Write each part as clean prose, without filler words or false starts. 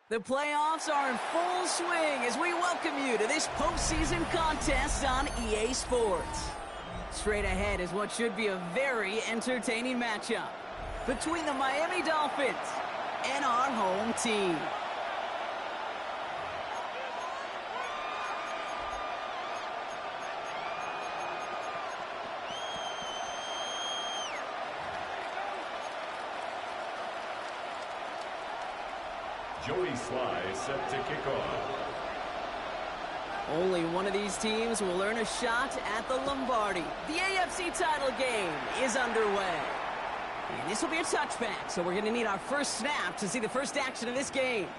The playoffs are in full swing as we welcome you to this postseason contest on EA Sports. Straight ahead is what should be a very entertaining matchup between the Miami Dolphins and our home team. Joey Sly set to kick off. Only one of these teams will earn a shot at the Lombardi. The AFC title game is underway. And this will be a touchback, so we're going to need our first snap to see the first action of this game.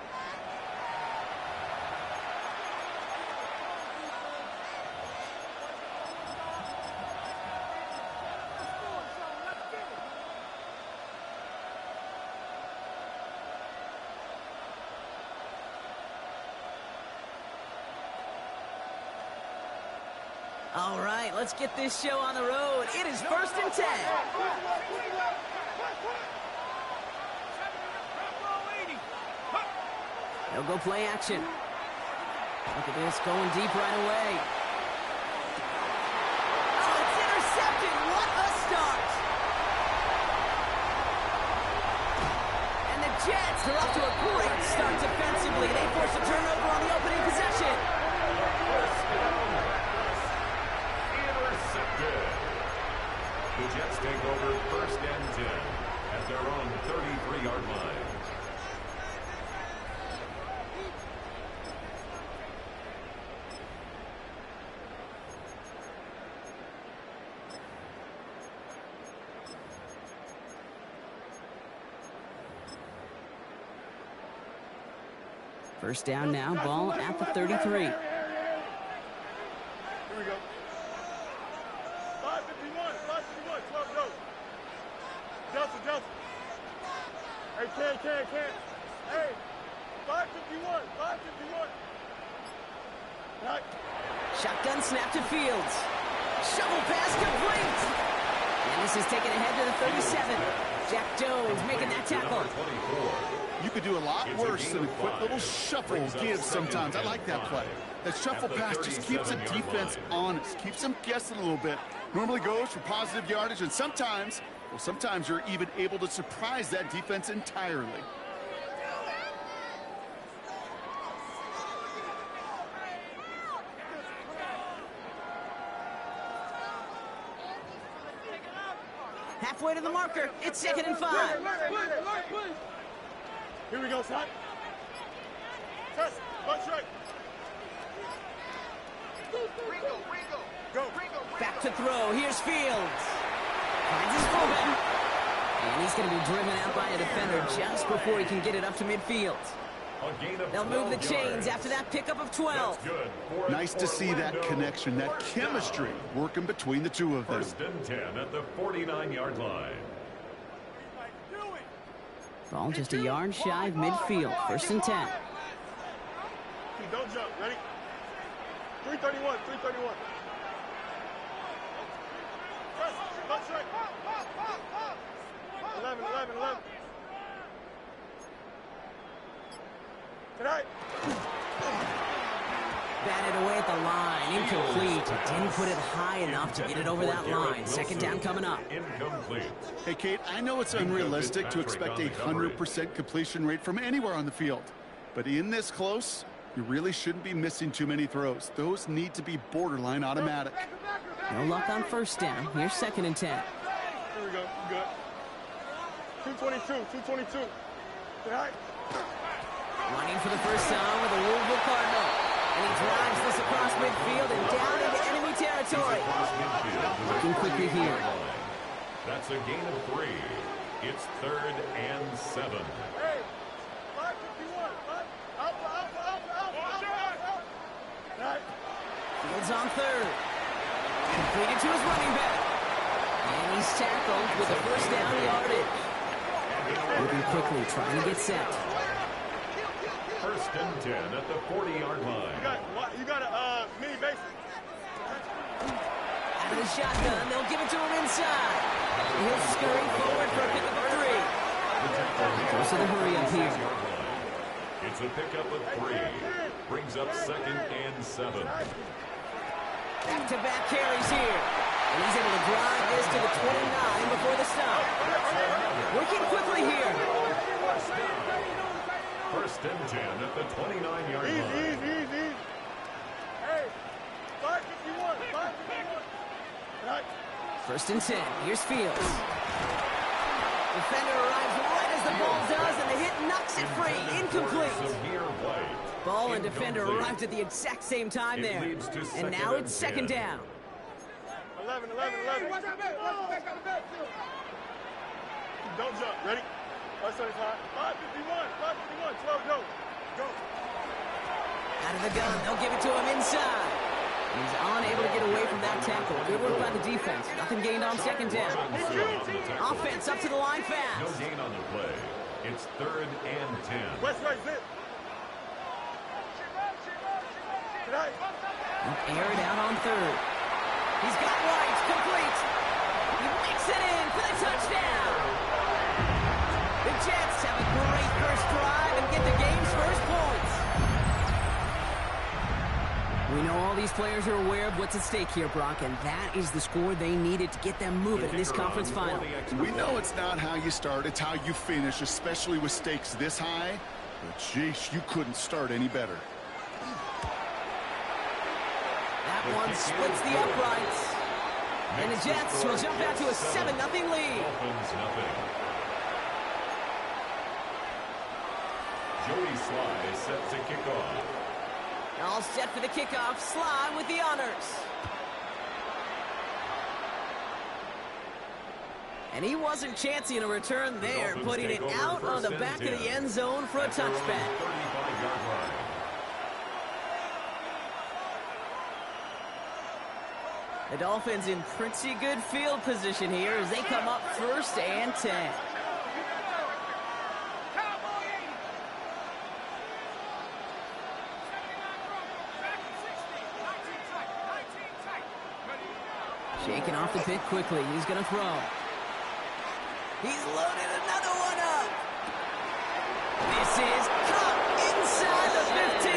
All right, let's get this show on the road. It is 1st and 10. They'll go play action. Look at this, going deep right away. Oh, it's intercepted. What a start. And the Jets are off to a great start defensively. They force a turnover on the opening possession. The Jets take over 1st and 10 at their own 33-yard line. First down now, ball at the 33. Here we go. 551, 12, go. Delta. Hey, can. Hey, 551. Right. Shotgun snap to Fields. Shovel pass complete. And this is taken ahead to the 37. Jack Jones making that tackle. You could do a lot worse than a quick little shuffle give sometimes. I like that play. That shuffle pass just keeps the defense honest, keeps them guessing a little bit. Normally goes for positive yardage, and sometimes you're even able to surprise that defense entirely. Halfway to the marker. It's 2nd and 5. Here we go, son. Test. Bunch right. Go. Back to throw. Here's Fields. Finds his fullback. And he's going to be driven out by a defender just before he can get it up to midfield. They'll move the chains after that pickup of 12. Nice to see that connection, that chemistry working between the two of them. 1st and 10 at the 49-yard line. Ball just a yard shy of midfield. 1st and 10. Don't jump. Ready? 331. Bunch right. 11. Tonight. Batted away at the line. Incomplete. Didn't put it high enough to get it over that line. Second down coming up. Incomplete. Hey, Kate, I know it's unrealistic to expect a 100% completion rate from anywhere on the field. But in this close, you really shouldn't be missing too many throws. Those need to be borderline automatic. No luck on first down. Here's 2nd and 10. Here we go. Good. 222. All right. Running for the first time with the Louisville Cardinal. And he drives this across midfield and down into enemy territory. Looking quickly here. That's a gain of 3. It's 3rd and 7. Hey, 551. Up. Right. Fields on 3rd. Completed to his running back. And he's tackled with a first down yardage. Moving quickly, trying to get set. 1st and 10 at the 40-yard line. You got a mini base. Out of the shotgun, they'll give it to him inside. He'll scurry forward for a pickup of 3. Goes to the hurry up here. It's a pickup of 3. Brings up 2nd and 7. Back-to-back carries here. And he's able to drive this to the 29 before the stop. Working quickly here. 1st and 10 at the 29-yard line. Easy. Hey, 551. Right. 1st and 10. Here's Fields. Defender arrives right as the ball does, and the hit knocks it free. Incomplete. Ball and defender arrived at the exact same time there. And now it's 2nd down. 11. Don't jump. Ready? 551. 12, go. Out of the gun, they'll give it to him inside. He's unable to get away from that tackle. Good work by the defense. Nothing gained on 2nd down. Offense up to the line fast. No gain on the play. It's 3rd and 10. West right, zip. Air it out on 3rd. He's got right, complete. He makes it in for the touchdown. The Jets have a great first drive and get the game's first points. We know all these players are aware of what's at stake here, Brock, and that is the score they needed to get them moving in this conference final. We know it's not how you start, it's how you finish, especially with stakes this high. But, jeez, you couldn't start any better. That one splits the uprights. And the Jets will jump out to a 7-0 lead. Dolphins nothing. Joey Sly is set to kick off. All set for the kickoff. Sly with the honors. And he wasn't chancing a return there, putting it out on the back of the end zone for a touchback. 35-yard line. The Dolphins in pretty good field position here as they come up 1st and 10. Shaking off the pick quickly. He's going to throw. He's loaded another one up. This is caught inside the 15.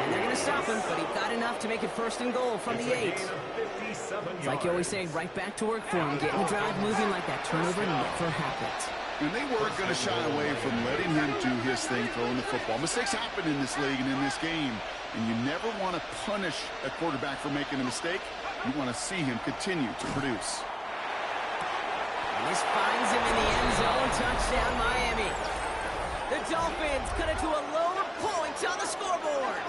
And they're going to stop him, but he got enough to make it 1st and goal from the 8. It's like you always say, right back to work for him. Getting the drive moving like that turnover never happened. And they weren't going to shy away from letting him do his thing throwing the football. Mistakes happen in this league and in this game. And you never want to punish a quarterback for making a mistake. You want to see him continue to produce. And this finds him in the end zone. Touchdown, Miami. The Dolphins cut it to a lower point on the scoreboard.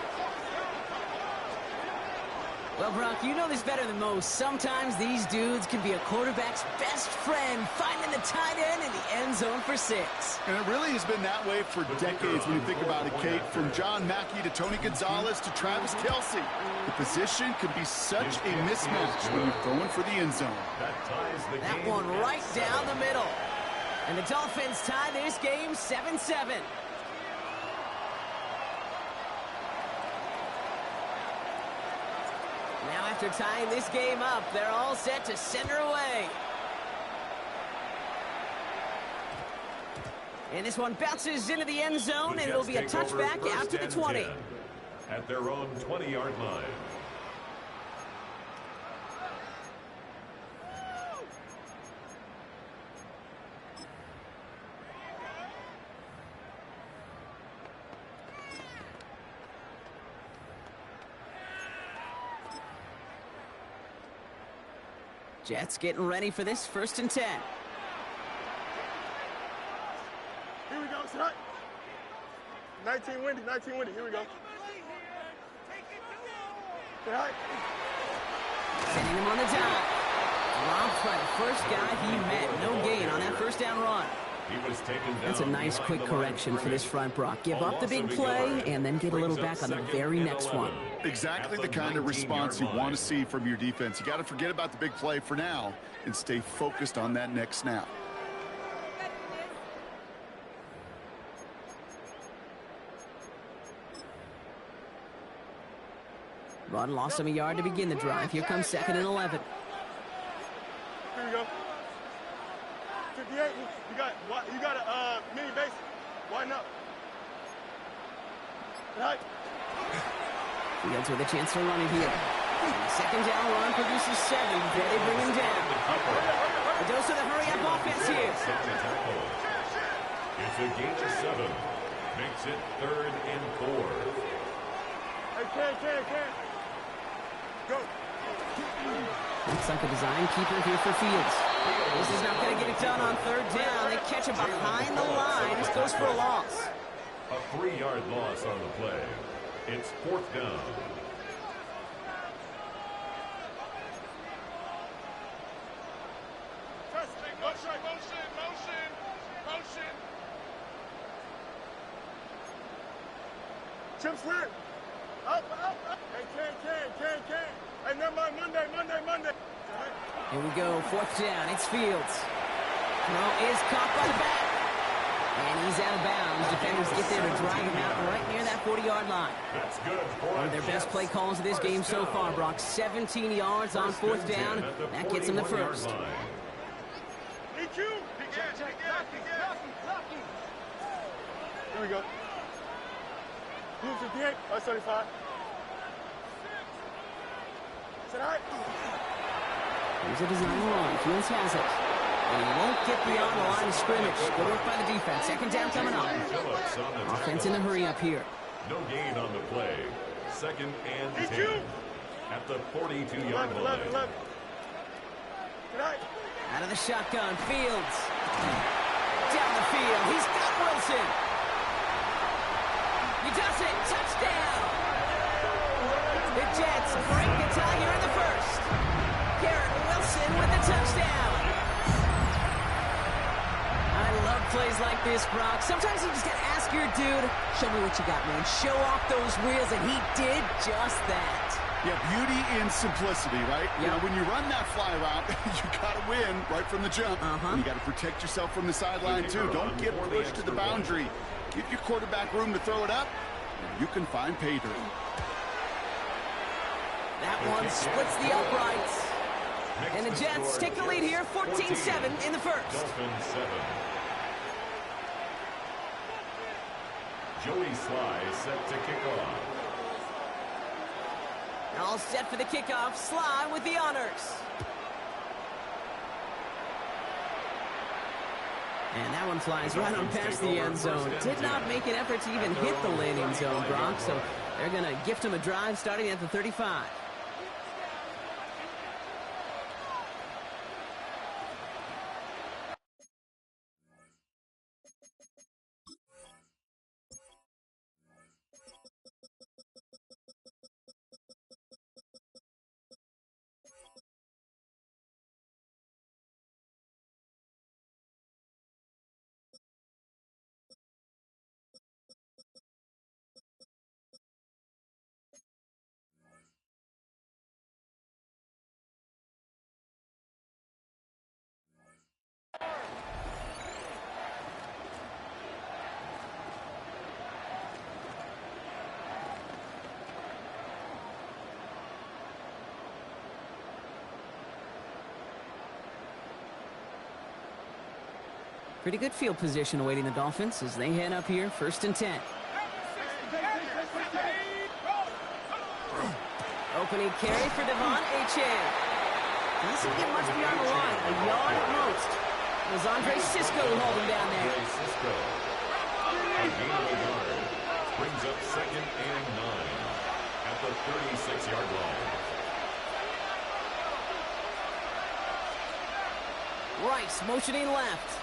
Well, Brock, you know this better than most. Sometimes these dudes can be a quarterback's best friend, finding the tight end in the end zone for 6. And it really has been that way for decades when you think about it, Kate. From John Mackey to Tony Gonzalez to Travis Kelce. The position can be such a mismatch when you're throwing for the end zone. That one right down the middle. And the Dolphins tie this game 7-7. Now after tying this game up, they're all set to send her away. And this one bounces into the end zone, and it'll be a touchback out to the 20. at their own 20-yard line. Jets getting ready for this 1st and 10. Here we go, shot. 19 windy, here we go. Sending him on the dive. Dropped by the first guy he met. No gain on that 1st down run. He was taken down. That's a nice quick correction for this front, Brock. Give up the big play and then get a little back on the very next one. Exactly the kind of response you want to see from your defense. You got to forget about the big play for now and stay focused on that next snap. Run lost him a yard to begin the drive. Here comes 2nd and 11. Here we go. 58, you got a mini base. Widen up. Right. Fields with a chance to run it here. The 2nd down run produces 7 before they bring him down. A dose of the hurry-up offense here. It's a gain of 7. Makes it 3rd and 4. Hey, can. Go. Looks like a design keeper here for Fields. This is not going to get it done on 3rd down. They catch it behind the line. This goes for a loss. A 3-yard loss on the play. It's 4th down. Motion. Chip swear. Up. Hey, can. Hey, never mind, Monday. Here we go, 4th down. It's Fields. Throw is caught by the back. And he's out of bounds. Defenders get there to drive him out right near that 40-yard line. That's good. One of their best play calls of this game so far, Brock. 17 yards on 4th down. That gets him the 1st. Here we go. Move to 58. 75. Is that all right? Here's a design run. Fields has it. And he won't get beyond the line of scrimmage. Good work by the defense. 2nd down coming up. Offense in the hurry up here. No gain on the play. 2nd and 10. At the 42-yard line. 11. Out of the shotgun. Fields. Down the field. He's got Wilson. He does it. Touchdown. The Jets break the tie here in the 1st. Garrett Wilson with the touchdown. I love plays like this, Brock. Sometimes you just got to ask your dude, show me what you got, man. Show off those wheels, and he did just that. Yeah, beauty in simplicity, right? Yep. You know, when you run that fly route, you got to win right from the jump. And you got to protect yourself from the sideline, too. Don't get pushed to the boundary. Give your quarterback room to throw it up, and you can find pay dirt. That one splits the uprights. And the Jets take the lead here, 14-7 in the 1st. Dolphins 7. Joey Sly set to kick off. All set for the kickoff. Sly with the honors. And that one flies right on past the end zone. Did not make an effort to even hit the landing zone, Brock. So they're going to gift him a drive starting at the 35. Pretty good field position awaiting the Dolphins as they head up here, 1st and 10. Opening carry for Devon Achane. Doesn't get much beyond the line, a yard at most. It was Andre Cisco who hauled him down there. Andre Cisco. A gain of a yard. Brings up 2nd and 9 at the 36-yard line. Rice motioning left.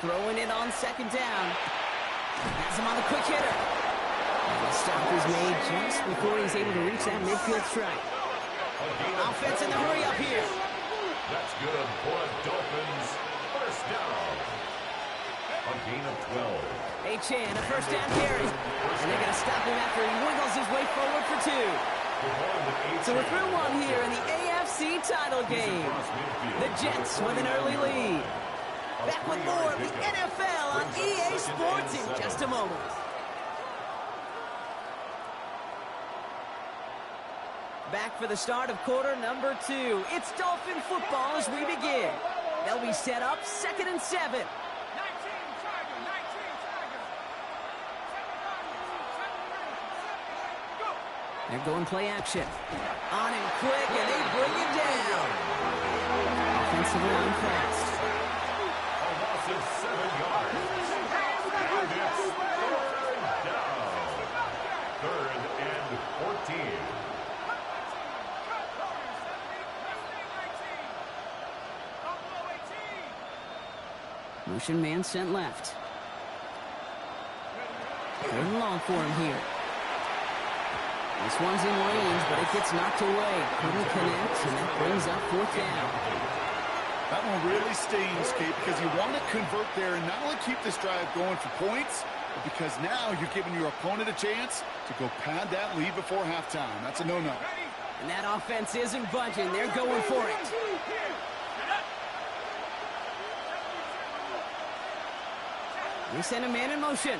Throwing it on 2nd down. Has him on the quick hitter. And the stop is made just before he's able to reach that midfield strike. Offense in the hurry up here. That's good for the Dolphins. First down. A gain of 12. Achane, a first down carry. And they're going to stop him after he wiggles his way forward for 2. So we're through one here in the AFC title game. The Jets with an early lead. Back with more of the NFL on EA Sports in just a moment. Back for the start of quarter number 2. It's Dolphin football as we begin. They'll be set up 2nd and 7. They're going play action. On and quick, and they bring it down. Offensive line fast. A loss of 7 yards. And it's 3rd down. 3rd and 14. Motion man sent left. 3rd and long for him here. This one's in range, but it gets knocked away. Couldn't connect, and that brings up 4th down. That one really stings, Kate, because you want to convert there and not only keep this drive going for points, but because now you're giving your opponent a chance to go pad that lead before halftime. That's a no-no. And that offense isn't budging. They're going for it. They send a man in motion.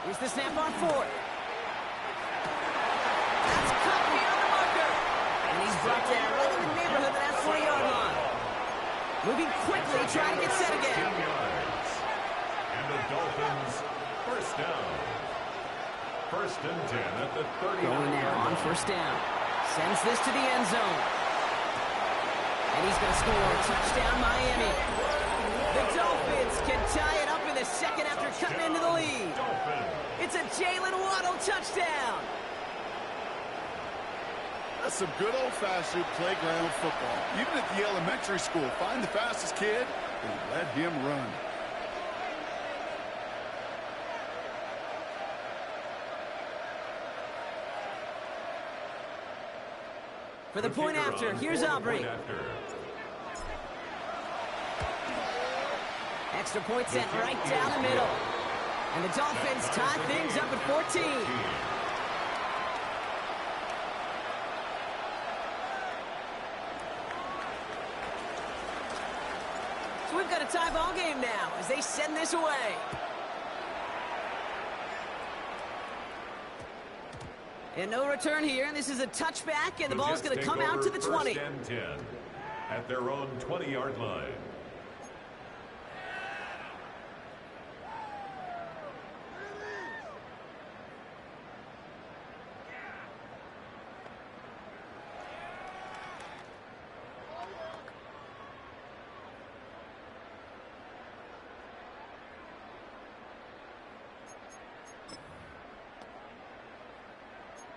Here's the snap on 4th. That's cut beyond the marker. And he's brought down right in the neighborhood of that 40-yard line. Moving quickly, trying to get set again. And the Dolphins, first down. 1st and 10 at the 30. Going now on 1st down. Sends this to the end zone. And he's going to score. Touchdown, Miami. The Dolphins can tie it up in the 2nd after cutting into the lead. It's a Jalen Waddle touchdown. That's some good old-fashioned playground football. Even at the elementary school, find the fastest kid and let him run. For the point after, here's Aubrey. Extra point sent right down the middle. And the Dolphins tie things up at 14. So we've got a tie ball game now as they send this away. And no return here. This is a touchback, and the ball's going to come out to the 20. 1st and 10 at their own 20-yard line.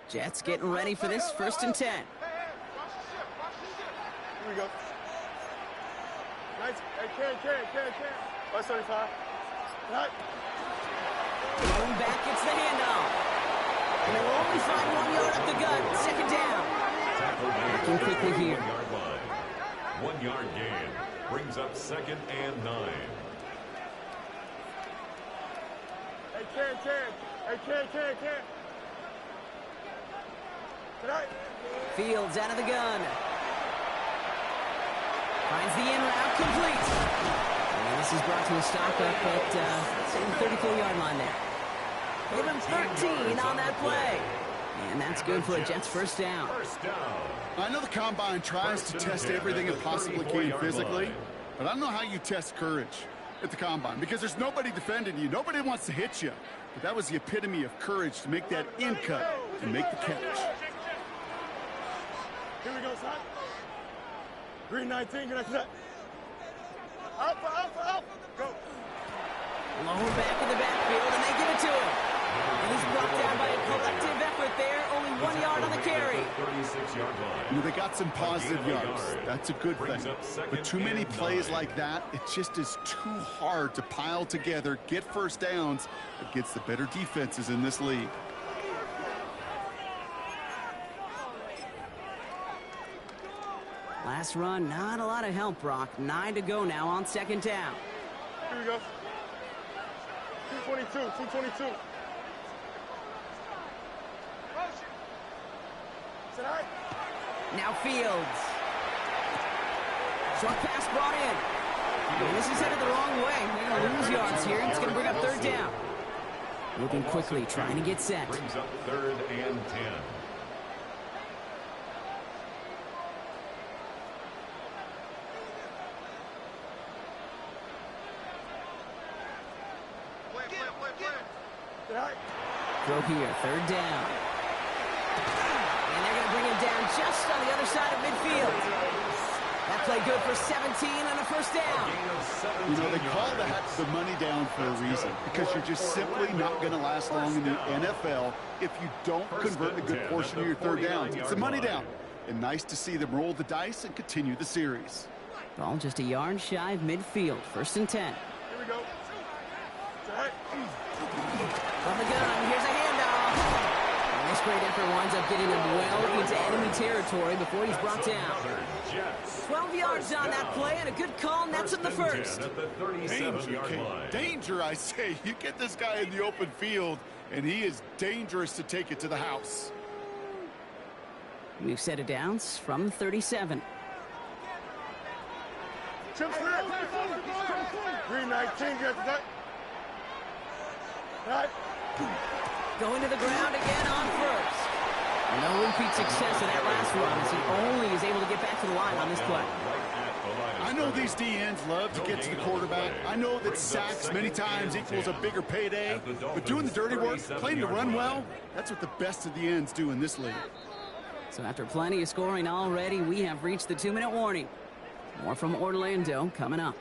Jets getting ready for this 1st and 10. Here we go. Nice. Hey, can. 175. Right. Going back, it's the handoff. And they'll only find 1 yard up the gut. 2nd down. Working quickly here. 1-yard line. 1-yard gain. Brings up 2nd and 9. Hey, can. Fields out of the gun. Finds the in route complete. And this is brought to a stop up at the 34-yard line there. Gave him 13 on that play. And that's good for a Jets first down. I know the Combine tries to test everything it possibly can physically, but I don't know how you test courage. at the combine because there's nobody defending you. Nobody wants to hit you. But that was the epitome of courage to make that in cut and make the catch. Here we go, son. Green 19, get that. Alpha, go. Lower back in the backfield, and they give it to him. And he's brought down by a collective effort there. Only 1 yard on the carry. 36-yard line. You know, they got some positive yards. That's a good thing. But too many plays like that, it just is too hard to pile together, get first downs against the better defenses in this league. Last run, not a lot of help, Brock. 9 to go now on second down. Here we go. 222. Now Fields. Short pass brought in. And this is headed the wrong way. They're going to lose yards here. It's going to bring up third down. Moving quickly, trying to get set. Brings up 3rd and 10. Throw here, third down. And they're going to bring him down just on the other side of midfield. That play good for 17 and a first down. You know, they call that the money down for a reason because you're just simply not going to last long in the NFL if you don't convert a good portion of your third downs. It's the money down. And nice to see them roll the dice and continue the series. Ball just a yard shy of midfield. 1st and 10. Here we go. From the gun, here's a handoff. And this great effort winds up getting him well into enemy territory before he's brought down. 12 yards on that play and a good call nets him the first. Danger, I say. You get this guy in the open field, and he is dangerous to take it to the house. We've set it downs from the 37. Chip snap. Green 19, get that. Right. Going to the ground again on first. No repeat success in that last run as he only is able to get back to the line on this play. I know these DNs love to get to the quarterback. I know that sacks many times equals a bigger payday. But doing the dirty work, playing to run well, that's what the best of the ends do in this league. So after plenty of scoring already, we have reached the 2-minute warning. More from Orlando coming up.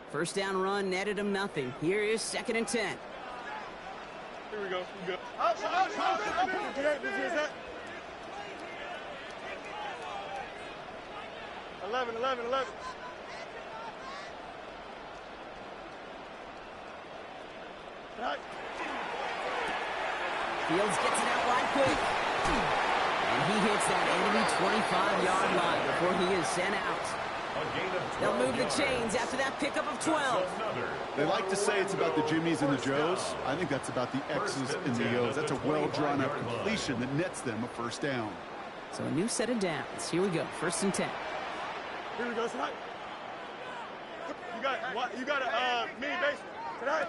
First down run netted him nothing. Here is 2nd and 10. Here we go. Out. 11. Right. Fields gets it out wide quick. And he hits that enemy 25-yard line before he is sent out. They'll move the chains after that pickup of 12. They like to say it's about the Jimmies and the Joes. I think that's about the X's and the O's. That's a well-drawn-up completion that nets them a first down. So a new set of downs. Here we go. 1st and 10. Here we go, tonight. You got a mini base tonight.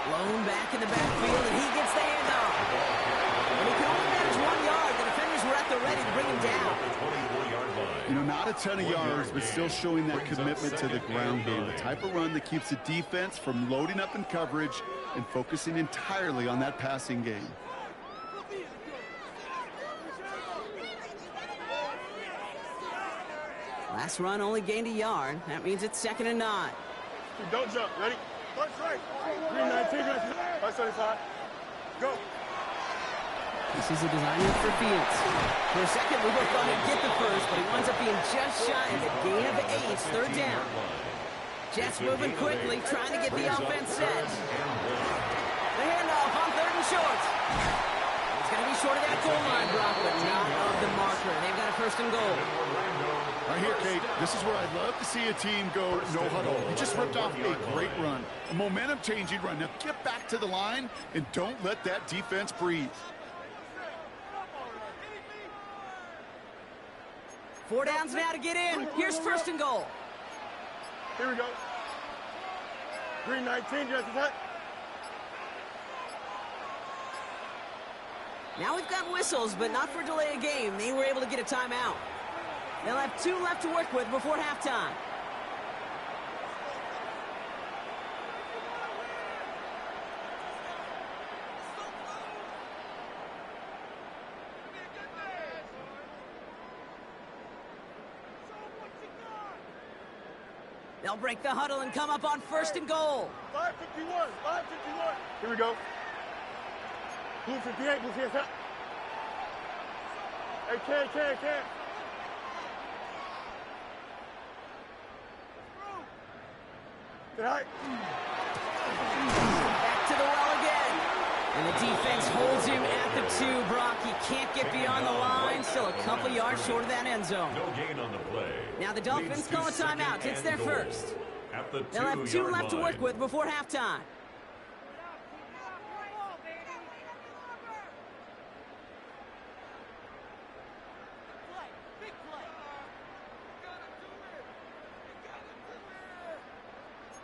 Blown back in the backfield, and he gets the handoff. When he could only manage 1 yard, the defenders were at the ready to bring him down. You know, not a ton of yards, but still showing that commitment to the ground game. The type of run that keeps the defense from loading up in coverage and focusing entirely on that passing game. Last run only gained a yard. That means it's 2nd and 9. Don't jump. Ready? Green 19, 575. Go. This is a design move for Fields. For a second, we both thought he'd get the first, but he winds up being just shy of a gain of 8. 3rd down. Jets moving quickly, trying to get the offense set. The handoff on 3rd and short. It's going to be short of that goal line, Brock, but not of the marker. They've got a 1st and goal. Right here, Kate, this is where I'd love to see a team go no huddle. You just ripped off a great run, a momentum-changing run. Now get back to the line and don't let that defense breathe. 4 downs now to get in. Here's 1st and goal. Here we go. Green 19, just that. Now we've got whistles, but not for delay of game. They were able to get a timeout. They'll have 2 left to work with before halftime. They'll break the huddle and come up on 1st and goal. 5:51, 5:51. Here we go. Blue 58, blue 58. Hey, Ken. Back to the well again. And the defense holds him at the 2, Brock. He can't get beyond the line. Still a couple yards short of that end zone. No gain on the play. Now the Dolphins call a timeout. It's their first. They'll have 2 left to work with before halftime.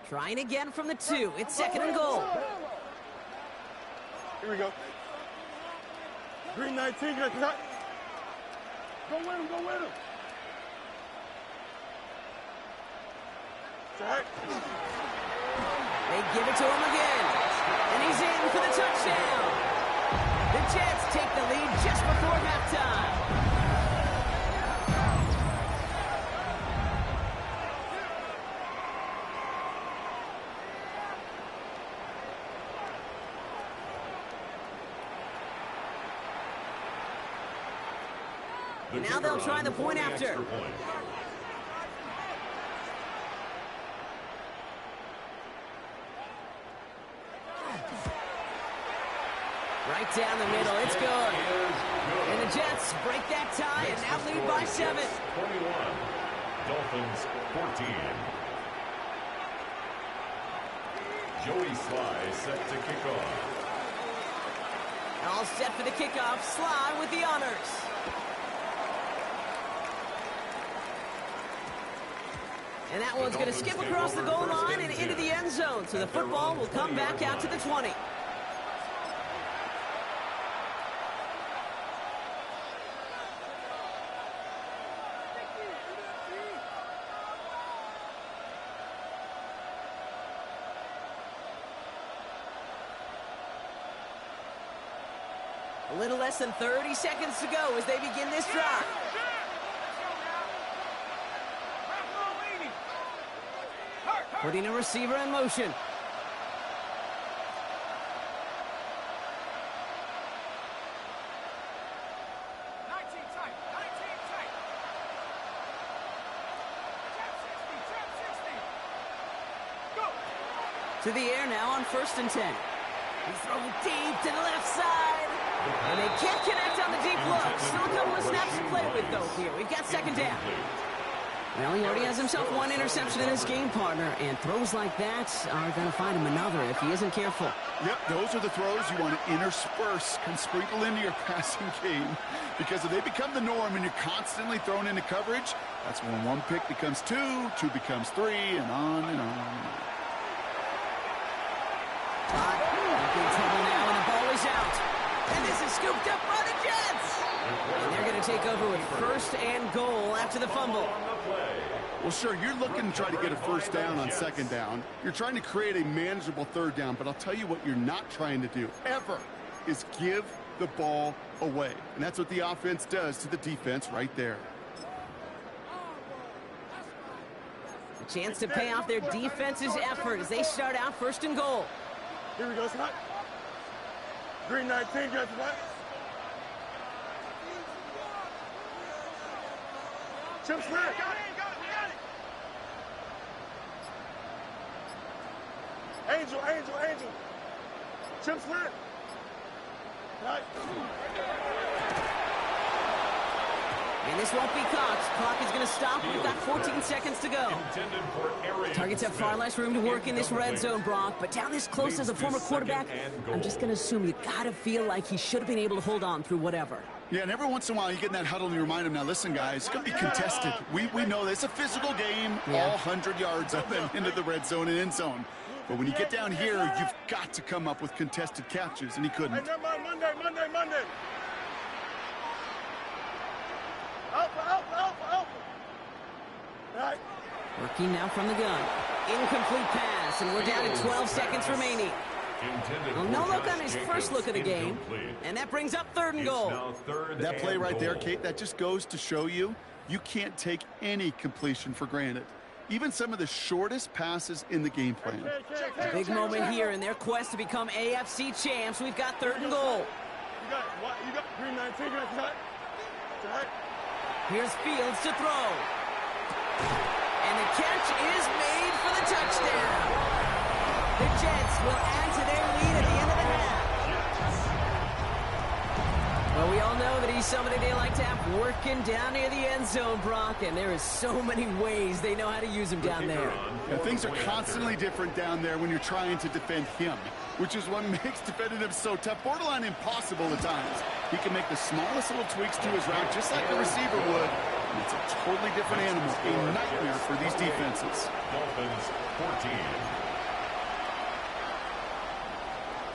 Trying again from the 2. It's 2nd and goal. Here we go. Green 19, get that. Go with him. Jack. They give it to him again. And he's in for the touchdown. The Jets take the lead just before halftime. Now they'll try the point after. Right down the middle, it's good. And the Jets break that tie and now lead by 7. 21, Dolphins 14. Joey Sly set to kick off. All set for the kickoff. Sly with the honors. And that one's going to skip across the goal line and into the end zone. So the football will come back out to the 20. A little less than 30 seconds to go as they begin this drive. Putting a receiver in motion. To the air now on 1st and 10. He's throwing deep to the left side. And they can't connect on the deep look. Still a couple of snaps to play with, though, here. We've got 2nd down. Well, he already has himself 1 interception in his game, partner, and throws like that are going to find him another if he isn't careful. Yep, those are the throws you want to intersperse, can sprinkle into your passing game, because if they become the norm and you're constantly thrown into coverage, that's when 1 pick becomes 2, 2 becomes 3, and on and on. In trouble now, and the ball is out. And this is scooped up by the Jets. And they're going to take over with 1st and goal after the fumble. Well, sure, you're looking to try to get a 1st down on 2nd down. You're trying to create a manageable 3rd down, but I'll tell you what you're not trying to do, ever, is give the ball away. And that's what the offense does to the defense right there. A chance to pay off their defense's effort as they start out 1st and goal. Here we go, Scott. Green 19, got that. Chip Smith. Got it, we got it. Angel. Chip Smith. Right. And this won't be caught. Clock is going to stop. We've got 14 seconds to go. Targets have far less room to work in this red zone, Brock. But down this close as a former quarterback, I'm just going to assume you got to feel like he should have been able to hold on through whatever. Yeah, and every once in a while you get in that huddle and you remind him, now listen, guys, it's going to be contested. We know this. It's a physical game, all 100 yards up and into the red zone and end zone. But when you get down here, you've got to come up with contested catches, and he couldn't. Hey, Monday. Right. Working now from the gun. Incomplete pass, and we're down to 12 seconds remaining. Well, no look on his first look of the game, and that brings up 3rd and goal. That play right there, Kate, that just goes to show you can't take any completion for granted. Even some of the shortest passes in the game plan. A big moment here in their quest to become AFC champs. We've got 3rd and goal. You got green 19, you got cut. Right. Here's Fields to throw. And the catch is made for the touchdown. The Jets will add to their lead at the end of the half. Well, we all know that he's somebody they like to have working down near the end zone, Brock, and there is so many ways they know how to use him down there. Yeah, things are constantly different down there when you're trying to defend him, which is what makes defending him so tough, borderline impossible at times. He can make the smallest little tweaks to his route, just like a receiver would. And it's a totally different animal, a nightmare for these defenses. Dolphins 14.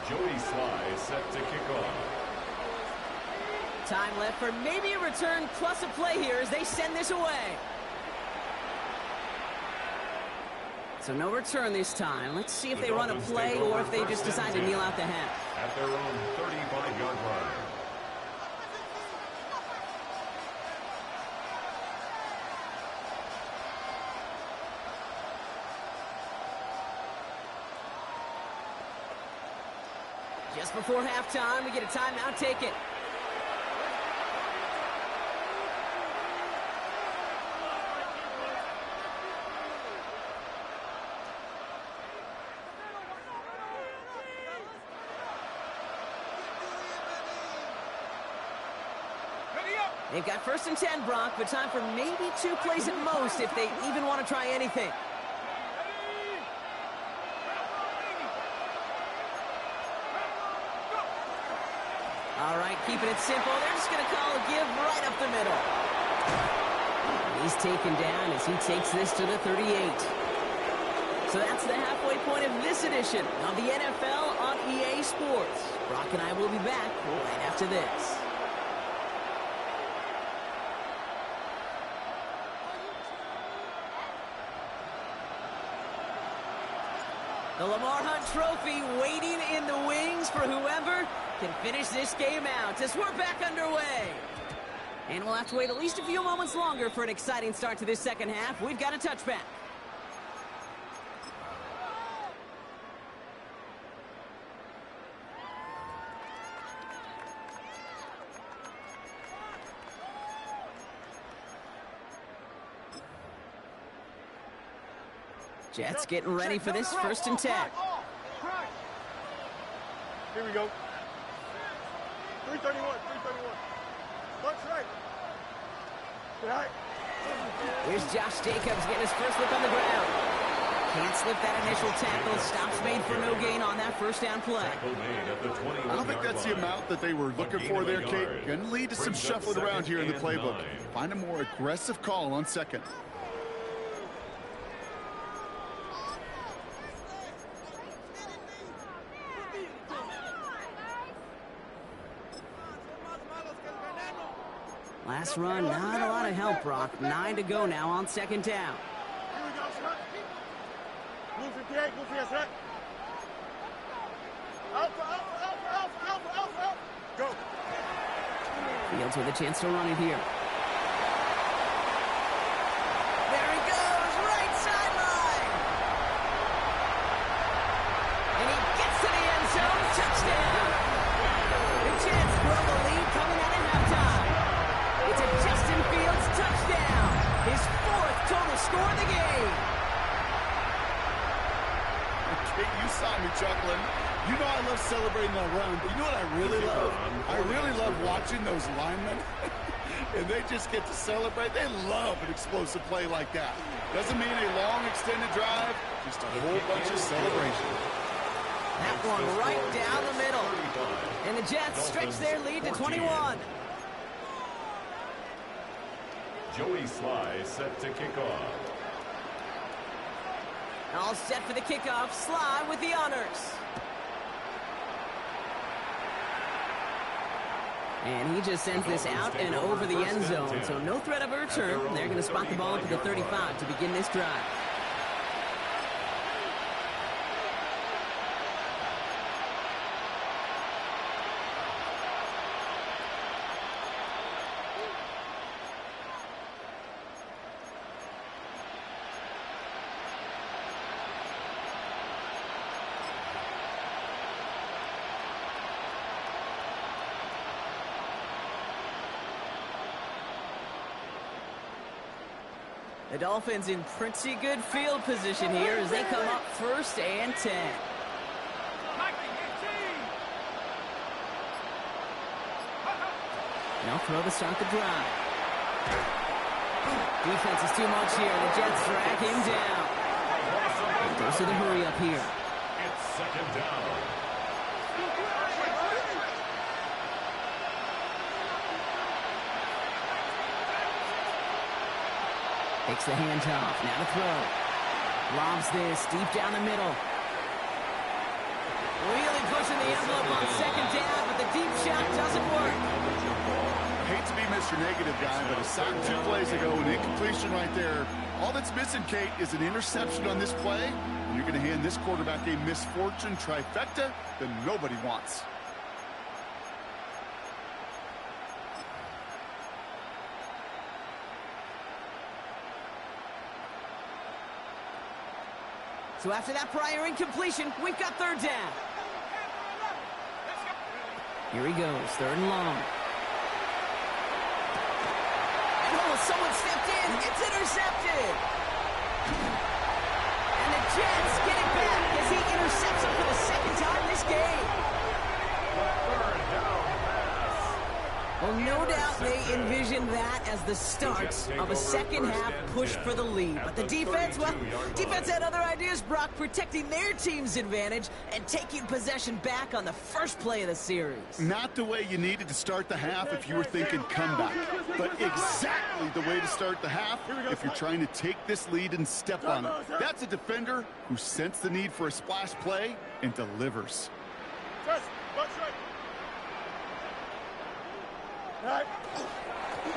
Joey Sly set to kick off. Time left for maybe a return plus a play here as they send this away. So no return this time. Let's see if they run a play or if they just decide to kneel out the half. At their own 35-yard line. Just before halftime, we get a timeout taken. They've got 1st and 10, Brock, but time for maybe 2 plays at most if they even want to try anything. All right, keeping it simple. They're just going to call a give right up the middle. He's taken down as he takes this to the 38. So that's the halfway point of this edition of the NFL on EA Sports. Brock and I will be back right after this. The Lamar Hunt Trophy waiting in the wings for whoever can finish this game out as we're back underway. And we'll have to wait at least a few moments longer for an exciting start to this second half. We've got a touchback. Jets getting ready for this 1st and 10. Here we go. 331. Looks right. Right. Here's Josh Jacobs getting his first look on the ground. Can't slip that initial tackle. Stops made for no gain on that 1st down play. I don't think that's the amount that they were looking for there, Kate. Going to lead to some shuffling around here in the playbook. Find a more aggressive call on 2nd. Last run, not a lot of help, Brock. 9 to go now on 2nd down. Here we go, son. Blue 58, blue 58, right. Alpha. Go. Fields with a chance to run it here. There he goes, right sideline. And he gets to the end zone, touchdown. The Jets grow the lead coming out of halftime. It's a Justin Fields touchdown. His 4th total score of the game. Kate, you saw me chuckling. You know I love celebrating that run, but you know what I really love? I really love watching those linemen. And they just get to celebrate. They love an explosive play like that. Doesn't mean a long extended drive, just a whole bunch of celebration. That one right down the middle. And the Jets stretch their lead to 21. Joey Sly set to kick off. All set for the kickoff. Sly with the honors. And he just sends this out and over the end zone, so no threat of a return. They're going to spot the ball up at the 35 to begin this drive. The Dolphins in pretty good field position here as they come up 1st and 10. They'll throw to start the drive. Defense is too much here. The Jets drag him down. He goes to the hurry up here. It's 2nd down. Takes the handoff. Now to throw. Lobs this deep down the middle. Really pushing the envelope on 2nd down, but the deep shot doesn't work. Hate to be Mr. Negative guy, but a sack 2 plays ago, an incompletion right there. All that's missing, Kate, is an interception on this play. And you're going to hand this quarterback a misfortune trifecta that nobody wants. So after that prior incompletion, we've got 3rd down. Here he goes, 3rd and long. And oh, someone stepped in. It's intercepted. And the Jets get it back as he intercepts him for the 2nd time this game. Well, no doubt they envisioned that as the start of a second-half push for the lead. But the defense, well, defense had other ideas, Brock, protecting their team's advantage and taking possession back on the first play of the series. Not the way you needed to start the half if you were thinking comeback, but exactly the way to start the half if you're trying to take this lead and step on it. That's a defender who sensed the need for a splash play and delivers.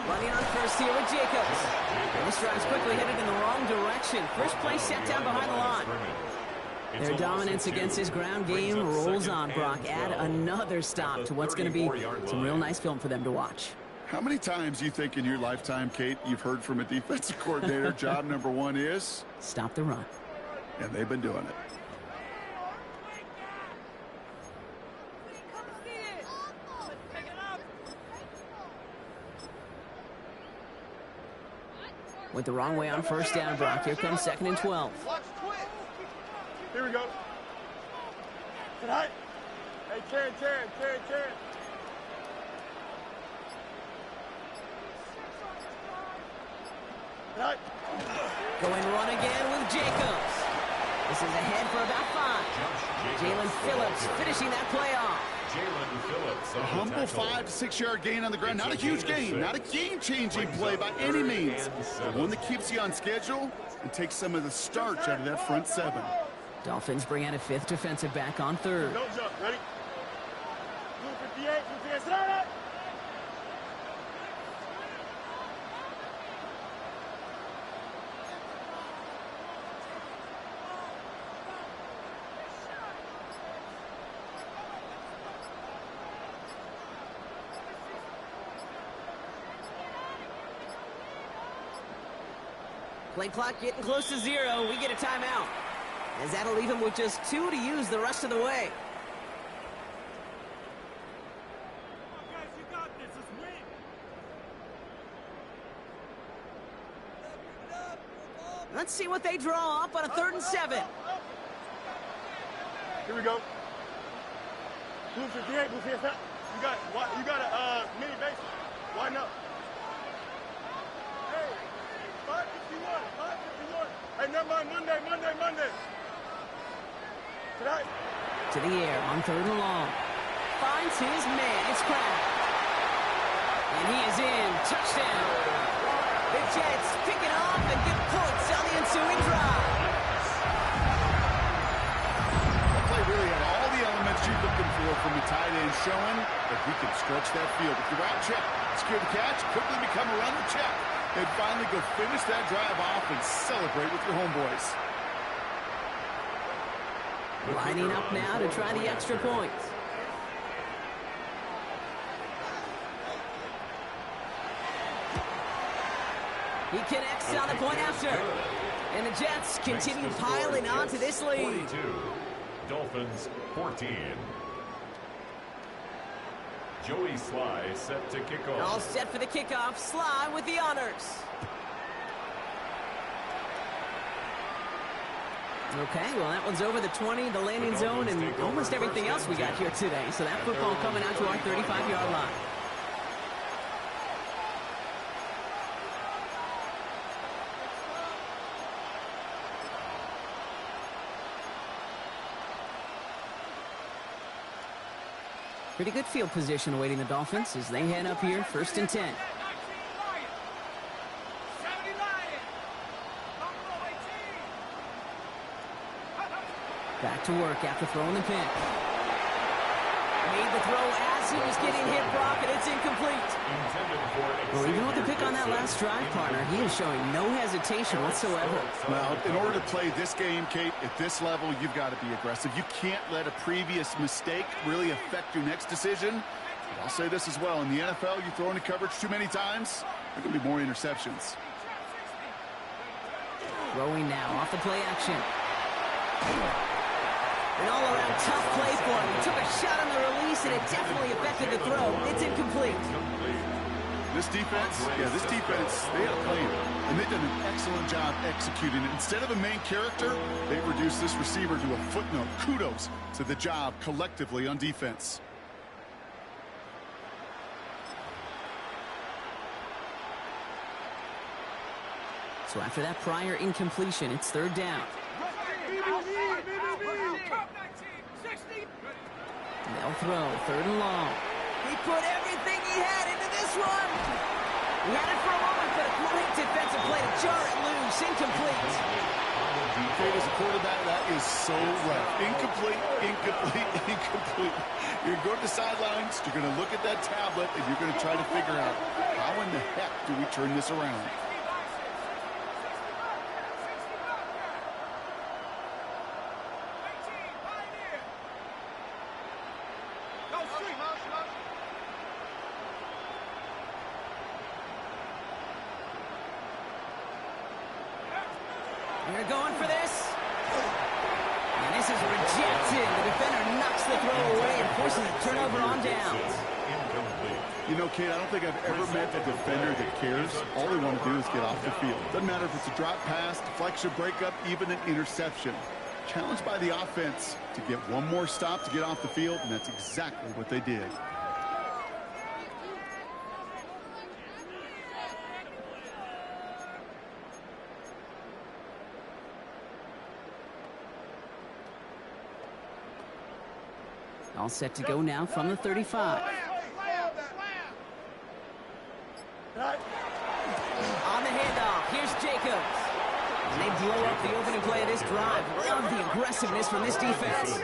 Running on first here with Jacobs. And this drive's quickly headed in the wrong direction. First play set down behind the line. Their dominance against his ground game rolls on, Brock. Add another stop to what's going to be some real nice film for them to watch. How many times do you think in your lifetime, Kate, you've heard from a defensive coordinator, job number 1 is? Stop the run. And they've been doing it. Went the wrong way on 1st down, Brock. Here comes 2nd and 12. Here we go. Tonight. Hey, Karen. Tonight. Going run again with Jacobs. This is ahead for about 5. Jalen Phillips finishing that play off. A humble 5 to 6 yard gain on the ground. Not a huge gain, not a game-changing play by any means. The one that keeps you on schedule and takes some of the starch out of that front 7. Dolphins bring out a 5th defensive back on 3rd. Don't jump. Ready? 58, 58, start up. Play clock getting close to 0. We get a timeout, as that'll leave him with just 2 to use the rest of the way. Guys, you got this. Let's win. Let's see what they draw up on a 3rd and 7. Here we go. Blue 58, Blue 58. You got a mini base. Why not? Hey, 551, 551. Hey, never mind, Monday. Tonight. To the air on 3rd and long. Finds his man. It's Crowd. And he is in. Touchdown. The Jets pick it off and get points on the ensuing drive. That play really had all the elements you're looking for from a tight end and showing that he can stretch that field. With the route check, secure the catch, quickly become a runner check, and finally go finish that drive off and celebrate with your homeboys. Lining up now to try the extra point. He connects on the point after. And the Jets continue piling on to this lead. 42. Dolphins 14. Joey Sly set to kick off. All set for the kickoff. Sly with the honors. Okay, well, that one's over the 20, the landing zone, and almost everything else we got here today. So that football coming out to our 35-yard line. Pretty good field position awaiting the Dolphins as they head up here, 1st and 10. Back to work after throwing the pin. Made the throw as he was getting hit, Brock, and it's incomplete. Well, even with the pick on that last drive, partner, he is showing no hesitation whatsoever. Well, in order to play this game, Kate, at this level, you've got to be aggressive. You can't let a previous mistake really affect your next decision. But I'll say this as well. In the NFL, you throw into coverage too many times, there are going to be more interceptions. Throwing now off the play action. An all-around tough play for him. He took a shot on the release, and it definitely affected the throw. It's incomplete. This defense, they had a plan, and they've done an excellent job executing it. Instead of a main character, they've reduced this receiver to a footnote. Kudos to the job collectively on defense. So after that prior incompletion, it's 3rd down. They'll throw, 3rd and long. He put everything he had into this one. He had it for a moment, but a great defensive play to jar it loose. Incomplete. Kate, as a quarterback, that is so rough. Incomplete, incomplete, incomplete. You're going to go to the sidelines, you're going to look at that tablet, and you're going to try to figure out how in the heck do we turn this around. They're going for this. And this is rejected. The defender knocks the throw away and forces a turnover on downs. You know, Kate, I don't think I've ever met a defender that cares. All they want to do is get off the field. Doesn't matter if it's a drop pass, deflection, breakup, even an interception. Challenged by the offense to get one more stop to get off the field, and that's exactly what they did. All set to go now from the 35. On the handoff, here's Jacobs. And they blow up the opening play of this drive. Love the aggressiveness from this defense.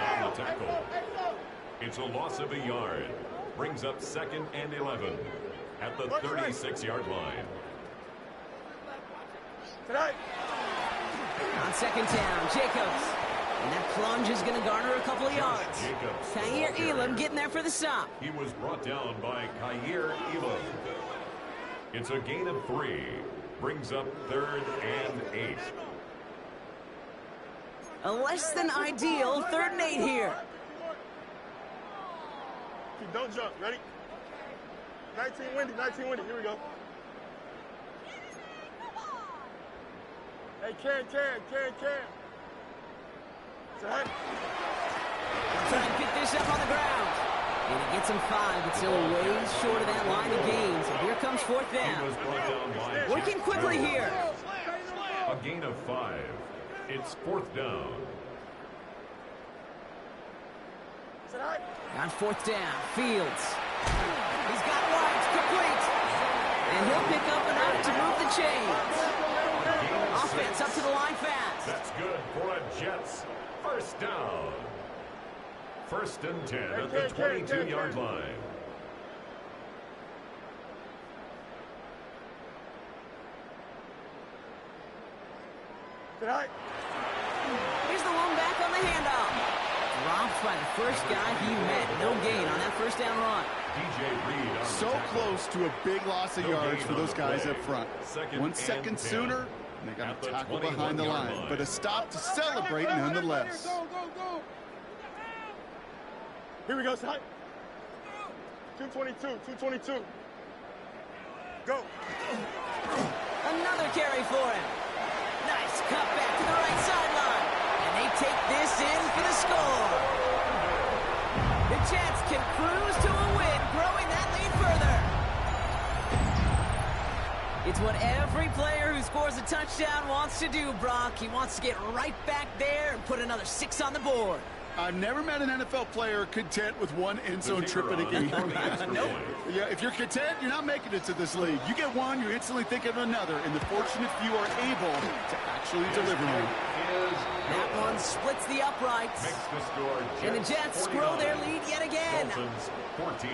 It's a loss of a yard. Brings up 2nd and 11 at the 36-yard line. On 2nd down, Jacobs. And that plunge is going to garner a couple of yards. Kaiir Elam getting there for the stop. He was brought down by Kaiir Elam. It's a gain of 3. Brings up 3rd and 8. A less than ideal 3rd and 8 here. Don't jump. Ready? 19 windy, 19 windy. Here we go. Hey, Cam. Try and pick this up on the ground. And he gets him 5, but still way short of that line of gains. So here comes 4th down. Working quickly here. A gain of 5. It's 4th down. On 4th down, Fields. He's got White, complete. And he'll pick up enough to move the chains. Offense up to the line fast. That's good for a Jets 1st down. First and 10 at the 22-yard line. Tonight. Here's the one back on the handoff. Dropped by the first guy he met. No gain on that first down run. So close to a big loss of yards for those guys up front. 1 second sooner, and they got a tackle behind the line. But a stop to celebrate nonetheless. Go. Here we go, son. 222. Go. Another carry for him. Nice cut back to the right sideline. And they take this in for the score. The Jets can cruise to a win, growing that lead further. It's what every player who scores a touchdown wants to do, Brock. He wants to get right back there and put another 6 on the board. I've never met an NFL player content with one end zone trip in a game. Nope. Yeah, if you're content, you're not making it to this league. You get one, you're instantly thinking of another, and the fortunate few are able to actually deliver one. That one splits the uprights. And the Jets grow their lead yet again. Dolphins 14.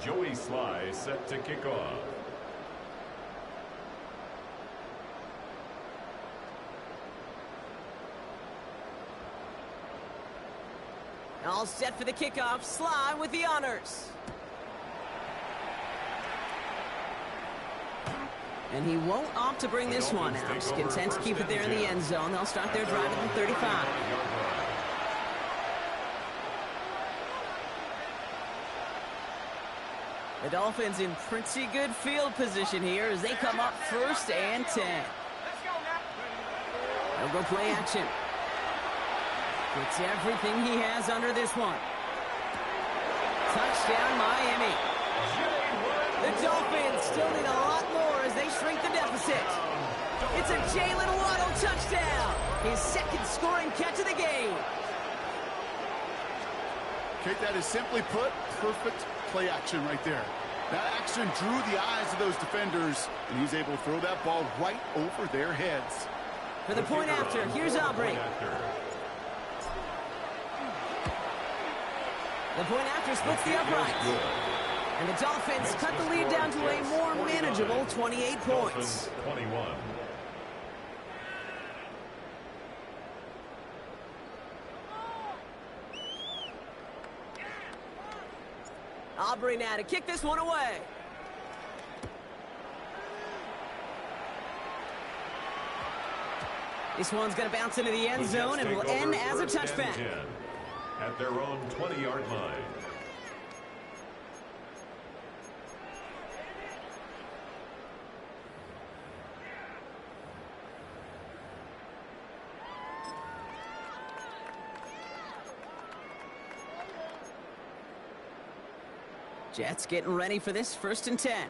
Joey Sly set to kick off. All set for the kickoff. Sly with the honors. And he won't opt to bring this one out. He's content to keep it there in the end zone. They'll start their drive at the 35. The Dolphins in pretty good field position here as they come up 1st and 10. They'll go play action. Gets everything he has under this one. Touchdown, Miami. The Dolphins still need a lot more as they shrink the deficit. It's a Jalen Waddle touchdown. His 2nd scoring catch of the game. Okay, that is simply put, perfect play action right there. That action drew the eyes of those defenders, and he's able to throw that ball right over their heads. For the point after, here's Aubrey. The point after splits the uprights. And the Dolphins cut the lead down to a more manageable 28 points. 21. Aubrey now to kick this one away. This one's going to bounce into the end zone and will end as a touchback. At their own 20-yard line. Jets getting ready for this 1st and 10.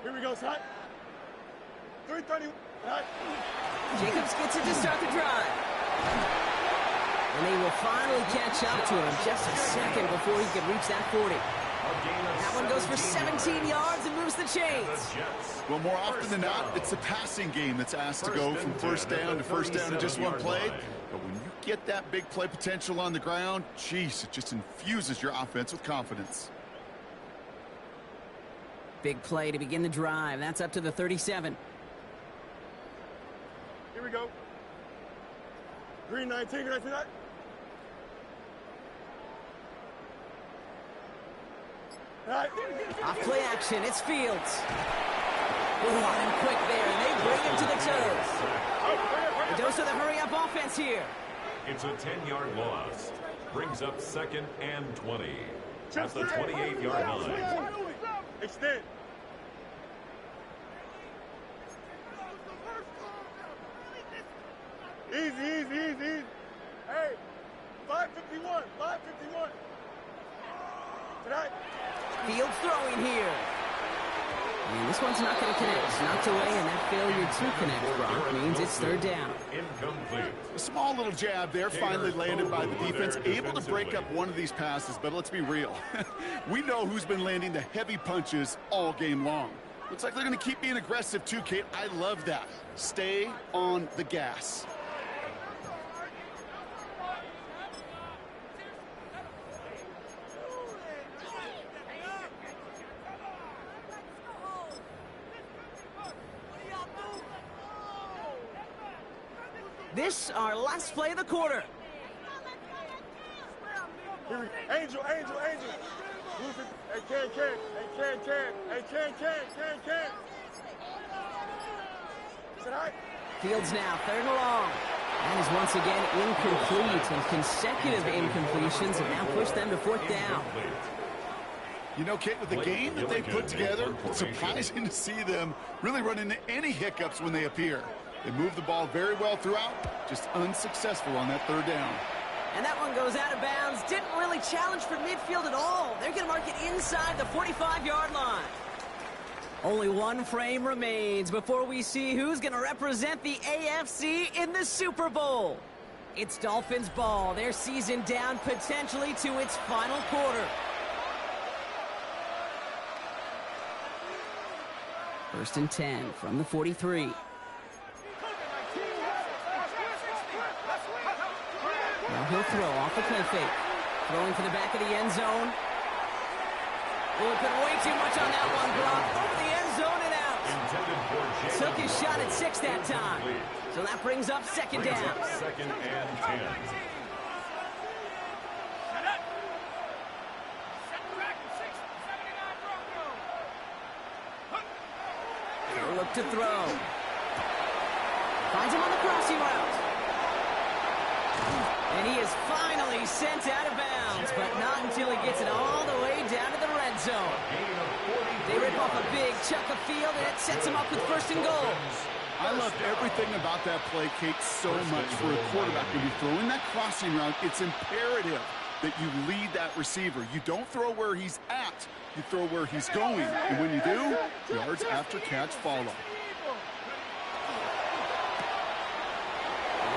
Here we go, son. 3:30. Jacobs gets it to start the drive. And they will finally catch up to him just a second before he can reach that 40. That one goes for 17 yards and moves the chains. Well, more often than not, it's the passing game that's asked to go from 1st down to 1st down in just one play. But when you get that big play potential on the ground, geez, it just infuses your offense with confidence. Big play to begin the drive. That's up to the 37. Here we go. Green 19, can I see that? Off play action, it's Fields. Hot and quick there, and they bring him to the toes. A dose of the hurry-up offense here. It's a 10-yard loss. Brings up 2nd and 20. At the 28-yard line. Extend. Easy. Hey, 5:51. Tonight. Fields throwing here. And this one's not going to connect. It's knocked away, and that failure to connect, Brock, means it's third down. Incomplete. A small little jab there, finally landed by the defense, able to break up one of these passes, but let's be real. We know who's been landing the heavy punches all game long. Looks like they're going to keep being aggressive too, Kate. I love that. Stay on the gas. This, our last play of the quarter. Angel. Move it. Hey, can. Is it all right? Fields now, third and long. That is once again incomplete, and consecutive incompletions have now pushed them to fourth down. You know, Kate, with the game that they put together, it's surprising to see them really run into any hiccups when they appear. They move the ball very well throughout, just unsuccessful on that third down. And that one goes out of bounds. Didn't really challenge for midfield at all. They're going to mark it inside the 45-yard line. Only one frame remains before we see who's going to represent the AFC in the Super Bowl. It's Dolphins ball. Their season down potentially to its final quarter. First and 10 from the 43. Now he'll throw off the play fake. Throwing for the back of the end zone. Oh, put way too much on that one, Brock. Over the end zone and out. Took his shot at 6 that time. So that brings up second down. Second and 10. He'll look to throw. Finds him on the crossing route. And he is finally sent out of bounds, but not until he gets it all the way down to the red zone. They rip off a big chunk of field, and it sets him up with first and goal. I love everything about that play, Kate, so much for a quarterback. When you're throwing that crossing route, it's imperative that you lead that receiver. You don't throw where he's at, you throw where he's going. And when you do, yards after catch follow.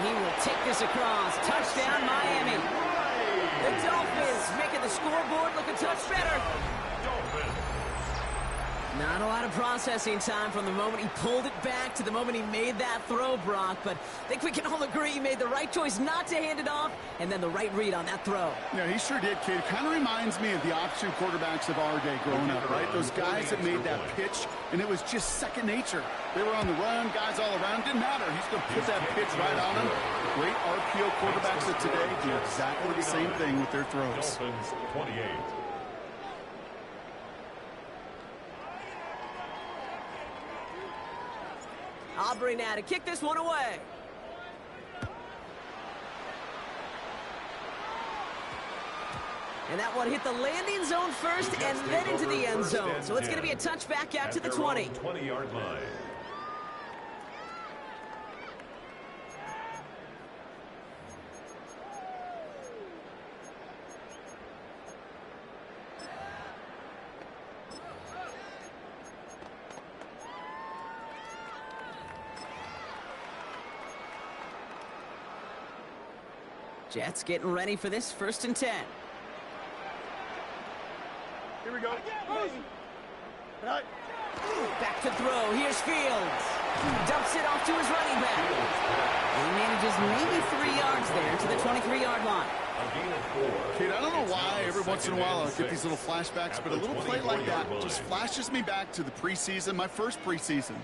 He will take this across. Touchdown, Miami. The Dolphins making the scoreboard look a touch better. Not a lot of processing time from the moment he pulled it back to the moment he made that throw, Brock. But I think we can all agree he made the right choice not to hand it off, and then the right read on that throw. Yeah, he sure did, Kate. It kind of reminds me of the option quarterbacks of our day growing up, right? Those guys that made that pitch, and it was just second nature. They were on the run, guys all around. Didn't matter. He's going to put that pitch right on him. Great RPO quarterbacks of today do exactly the same thing with their throws. Dolphins 28. Aubrey now to kick this one away. And that one hit the landing zone first and then into the end zone. So it's going to be a touchback out to the 20. 20-yard line. Jets getting ready for this first and 10. Here we go. Right. Back to throw. Here's Fields. Dumps it off to his running back. He manages maybe 3 yards there to the 23-yard line. Kate, I don't know why every once in a while I get these little flashbacks, but a little play like that just flashes me back to the preseason, my first preseason,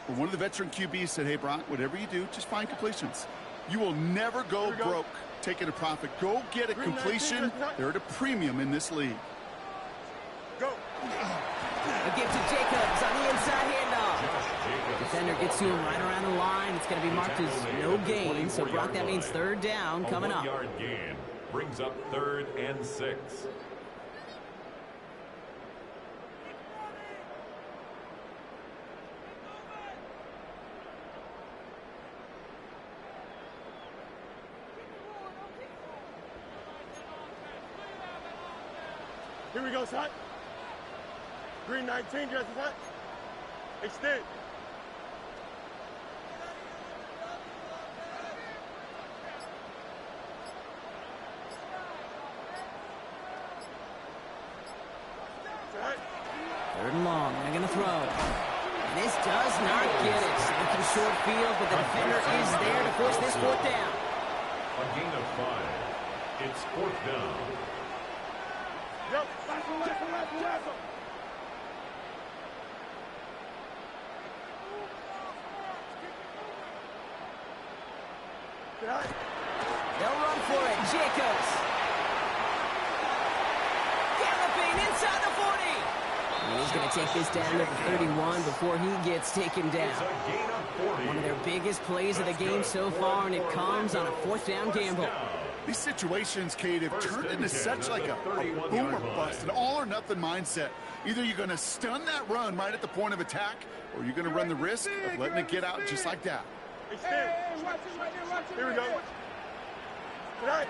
where one of the veteran QBs said, hey, Brock, whatever you do, just find completions. You will never go broke taking a profit. Go get a completion. They're at a premium in this league. Go. A give to Jacobs on the inside handoff. Defender gets to him right around the line. It's going to be marked as no gain. So, Brock, that means third down coming up. A 1-yard gain brings up 3rd and 6. Here we go, son. Green 19, just that. Extend. Third and long. They're going to throw. And this does not get it. Looking short field, but the defender is there to force this fourth down. A gain of 5. It's fourth down. Yep. They'll run for it. Jacobs. Galloping inside the 40. And he's going to take this down to the 31 before he gets taken down. It's a gain of 40. One of their biggest plays of the game so far, and it comes on a fourth down gamble. These situations, Kate, have turned into such like a boom or bust, an all-or-nothing mindset. Either you're going to stun that run right at the point of attack, or you're going to run the risk of letting it get out just like that. Extend. Here we go. Right.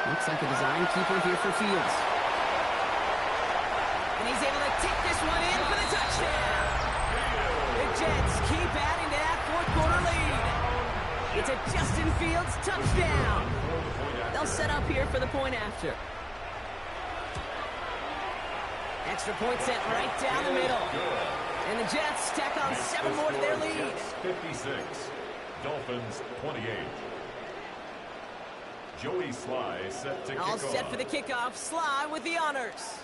Looks like a design keeper here for Fields. And he's able to take this one in for the touchdown. The Jets keep adding to that fourth quarter lead. It's a Justin Fields touchdown. They'll set up here for the point after. Extra point sent right down the middle. And the Jets tack on 7 more to their lead. 56. Dolphins 28. Joey Sly set to kick off. All set for the kickoff. Sly with the honors.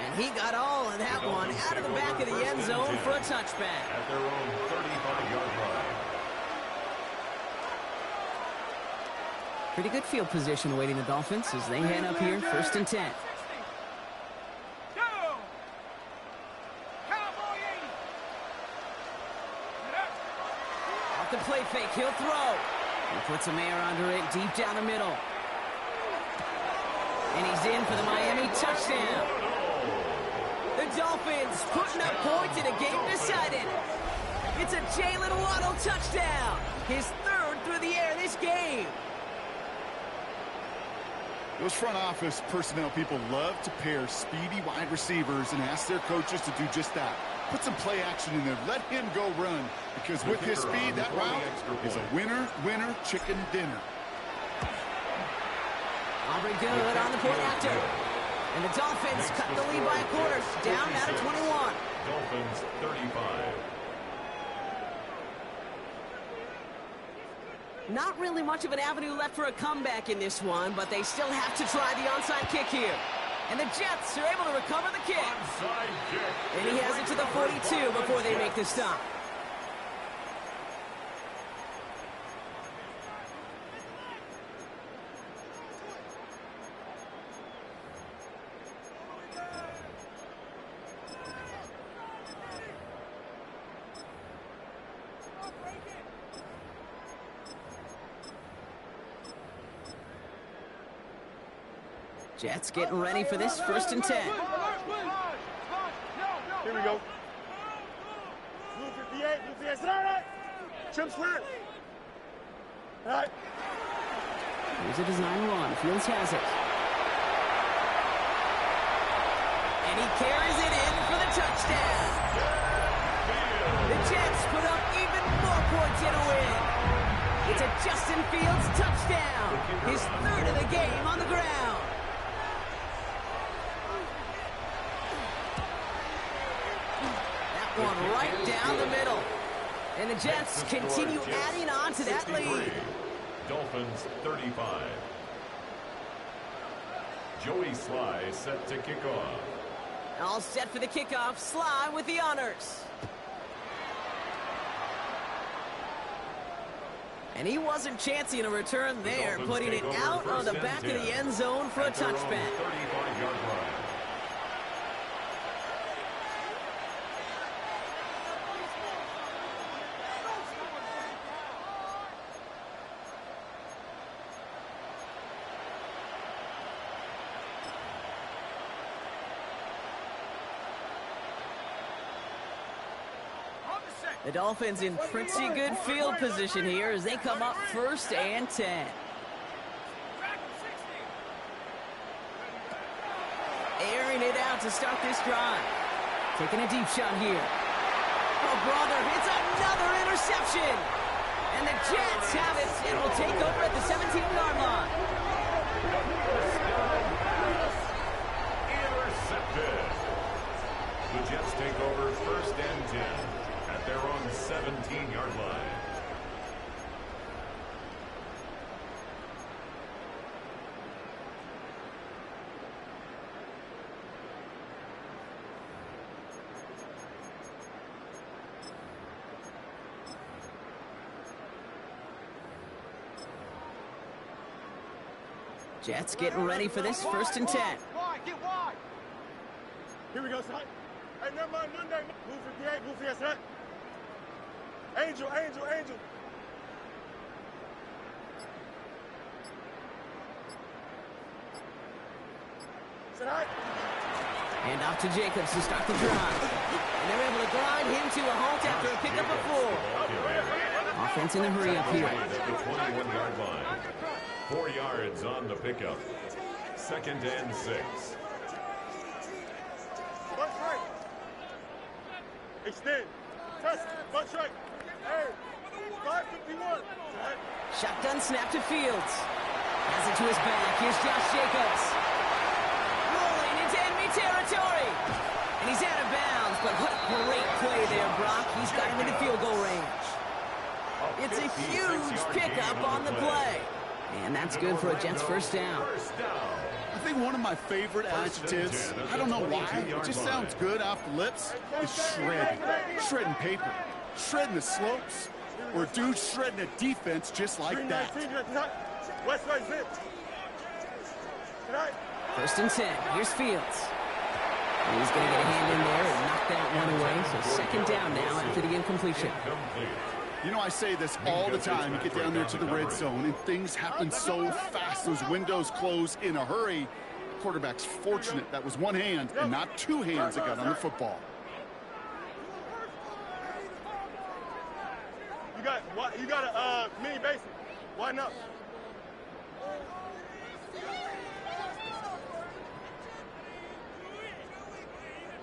And he got all of that one out of the back of the end zone for a touchback. At their own 35-yard line. Pretty good field position awaiting the Dolphins as they head up here, 1st and 10. Off the play fake, he'll throw. He puts a man under it deep down the middle. And he's in for the Miami touchdown. The Dolphins putting up points in a game decided. It's a Jalen Waddle touchdown. His 3rd through the air this game. Those front office personnel people love to pair speedy wide receivers and ask their coaches to do just that. Put some play action in there. Let him go run. Because with his speed, that route is a winner, winner, chicken dinner. Aubrey good on the point after. And the Dolphins cut the lead by a quarter. Down now to 21. Dolphins 35. Not really much of an avenue left for a comeback in this one, but they still have to try the onside kick here. And the Jets are able to recover the kick. Onside kick. And he has it to the 42 before they make the stop. Jets getting ready for this 1st and 10. Here we go. Blue 58, blue 58. Sit down, right? Trim square. All right. Here's a design run. Fields has it. And he carries it in for the touchdown. The Jets put up even more points in a win. It's a Justin Fields touchdown. His 3rd of the game on the ground. One right down the middle. And the Jets continue adding on to that lead. Dolphins 35. Joey Sly set to kick off. All set for the kickoff. Sly with the honors. And he wasn't chancing a return there, putting it out on the back of the end zone for a touchback. 35-yard line. The Dolphins in pretty good field position here as they come up 1st and 10. Air out to start this drive. Taking a deep shot here. Oh, brother, it's another interception. And the Jets have it and will take over at the 17-yard line. Intercepted. The Jets take over 1st and 10 at their own 17-yard line. Jets getting ready for this 1st and 10. Wide, get wide. Here we go, son. Hey, never mind, Monday. Move for the 8, move for your son. Angel, Angel, Angel. Sit high. And off to Jacobs to start the drive. And they're able to glide him to a halt after a pickup of 4. Offense in a hurry up here. At the 21-yard line. 4 yards on the pickup. 2nd and 6. Bunch right. Extend. Test. Bunch right. Hey. 551. Shotgun snap to Fields. Has it to his back. Here's Josh Jacobs. Rolling into enemy territory. And he's out of bounds, but what a great play there, Brock. He's got him in the field goal range. It's a huge pickup on the play. And that's good for a Jets 1st down. I think one of my favorite adjectives, I don't know why, it just sounds good off the lips, is shredding. Shredding paper. Shredding the slopes. Or a dude shredding a defense just like that. West right zip. 1st and 10. Here's Fields. And he's going to get a hand in there and knock that one away. So 2nd down now after the incompletion. You know, I say this all the time. You get down there to the red zone, and things happen so fast. Those windows close in a hurry. Quarterback's fortunate that was one hand and not 2 hands that got on the football. You got a mini basic. Why not?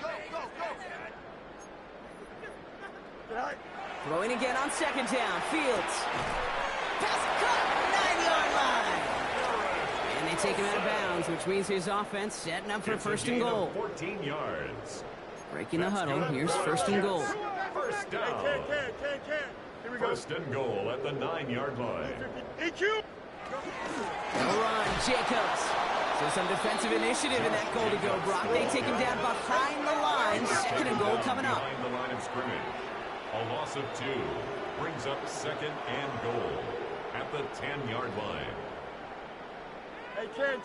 Go, go, go. Throwing again on 2nd down. Fields. Pass cut. 9-yard line. And they take him out of bounds, which means his offense setting up for 1st and goal. 14 yards. Breaking the huddle. Here's 1st and goal. 1st down. Here we go. 1st and goal at the 9-yard line. EQ. Run, Jacobs. So some defensive initiative in that goal to go, Brock. They take him down behind the line. 2nd and goal coming up. Behind the line of scrimmage. A loss of 2 brings up 2nd and goal at the 10-yard line. Hey, Cam.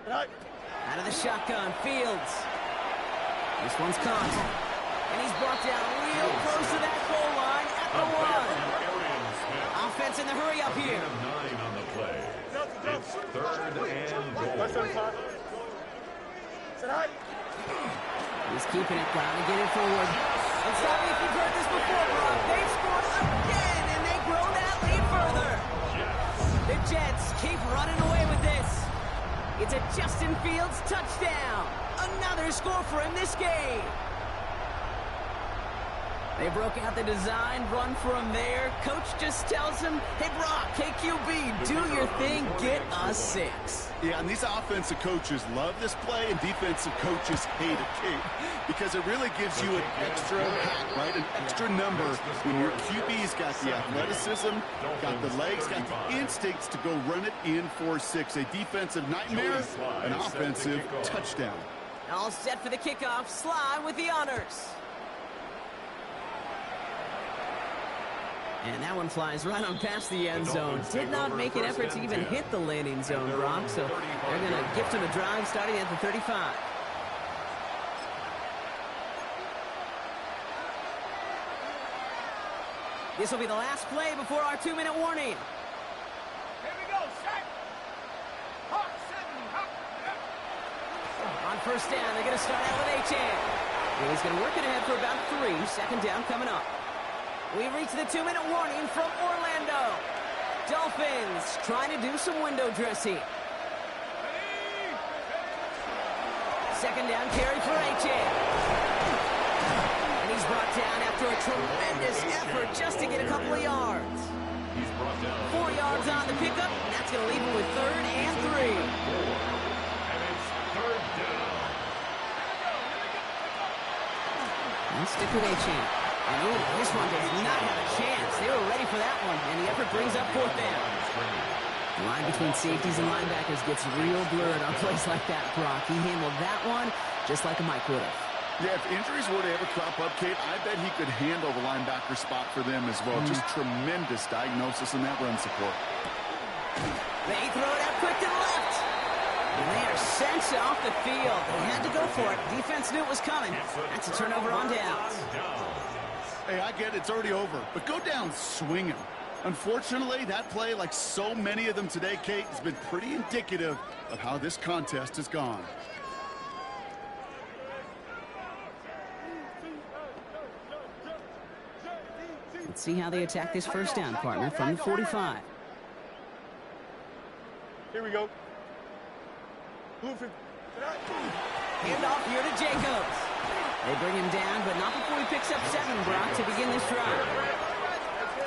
Out of the shotgun, Fields. This one's caught. And he's brought down real close to that goal line at the 1. Offense in the hurry up here. 9 on the play. It's 3rd and goal. He's keeping it, trying to get it forward. And stop me if you've heard this before, Brock. They scored again, and they grow that lead further. The Jets keep running away with this. It's a Justin Fields touchdown. Another score for him this game. They broke out the design, run for him there. Coach just tells him, hey, Brock, KQB, do your thing, get us 6. Yeah, and these offensive coaches love this play, and defensive coaches hate it, because it really gives you an extra hack, right? An extra number when your QB's got the athleticism, got the legs, got the instincts to go run it in for 6. A defensive nightmare, an offensive touchdown. All set for the kickoff. Sly with the honors. And that one flies right on past the end zone. Did not make an effort to even hit the landing zone, Brock. So they're going to gift him a drive starting at the 35. This will be the last play before our 2-minute warning. Here we go, set. Hot, 7, hot. On 1st down, they're going to start out with Achane. And he's going to work it ahead for about 3. 2nd down coming up. We reach the 2-minute warning from Orlando. Dolphins trying to do some window dressing. Second down carry for A-Chain. And he's brought down after a tremendous effort just to get a couple of yards. He's brought down 4 yards on the pickup. That's going to leave him with 3rd and 3. and it's 3rd down. Let's stick with A-Chain. And ooh, this one does not have a chance. They were ready for that one, and the effort brings up 4th down. The line between safeties and linebackers gets real blurred on plays like that, Brock. He handled that one just like a Mike would have. Yeah, if injuries were to ever crop up, Kate, I bet he could handle the linebacker spot for them as well. Just tremendous diagnosis in that run support. They throw it out quick to the left. And they are sent off the field. They had to go for it. Defense knew it was coming. That's a turnover on downs. Hey, I get it. It's already over. But go down swinging. Unfortunately, that play, like so many of them today, Kate, has been pretty indicative of how this contest has gone. Let's see how they attack this first down, partner, from the 45. Here we go. Hand off here to Jacobs. They bring him down, but not before he picks up 7, Brock, to begin this drive.